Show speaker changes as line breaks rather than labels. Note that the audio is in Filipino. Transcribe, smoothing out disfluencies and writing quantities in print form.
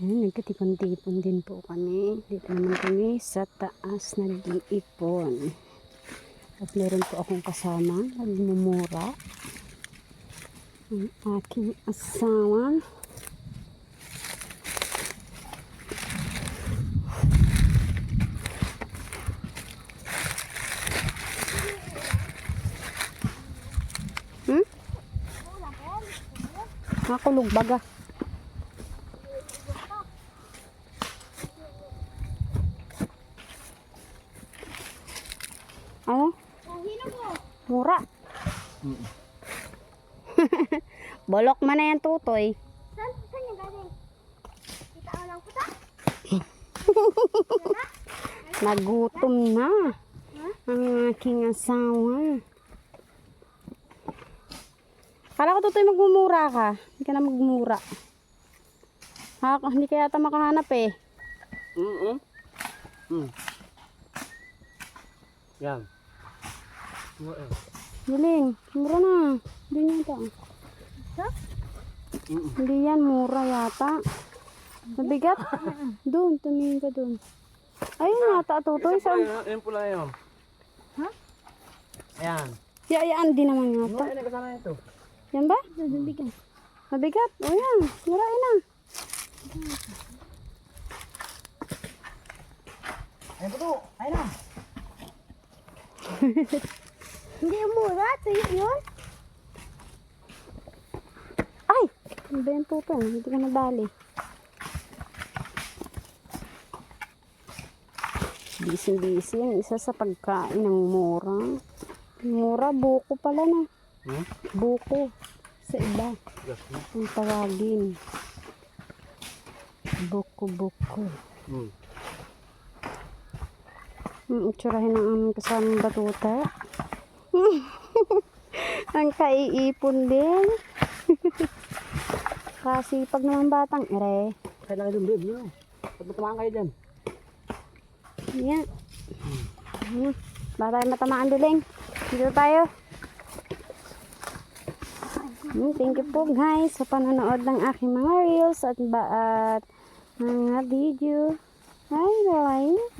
Ayan, nagkatipon-tipon din po kami. Dito naman kami sa taas nag-iipon. At meron po akong kasama, nagmumura. Ang aking asawa. Nakulog baga. Ano? Mura. Bolok man na yan, tutoy.
Saan yung galing? Kita ko lang puta?
Nagutom na ang aking asawa. Kala ko tutoy magmumura ka. Hindi ka na magmura. Hindi kaya yata makahanap eh.
Yan.
Galing. Mura na. Hindi niya ito. Hindi yan. Mura yata. Mabigat. Doon. Tumingin ka doon. Ayun yata. Tutoy. Saan?
Yan pula yun.
Ha?
Ayan.
Yayaan din naman yata.
Mura na kasama ito.
Yan ba? Mabigat. Mabigat. O yan. Murain na.
Ayan po to. Ayan na.
Hindi yung mura, tuyo yun.
Ay! Ang bento to. Hindi ka nadali. Busy-busy yan. Isa sa pagkain ng mura. Mura, buko pala na. Buko. Sa iba. Ang tawagin. Buko-buko. Itsurahin ng aming kasamang batuta. Ang kaiipon din. Kasi pag naman batang ere.
Kaya lang yung bib. Ba't matamaan kayo dyan?
Yan. Baka tayo matamaan diling. Dito tayo. Thank you po guys sa panonood ng aking mga reels at mga video. Bye bye.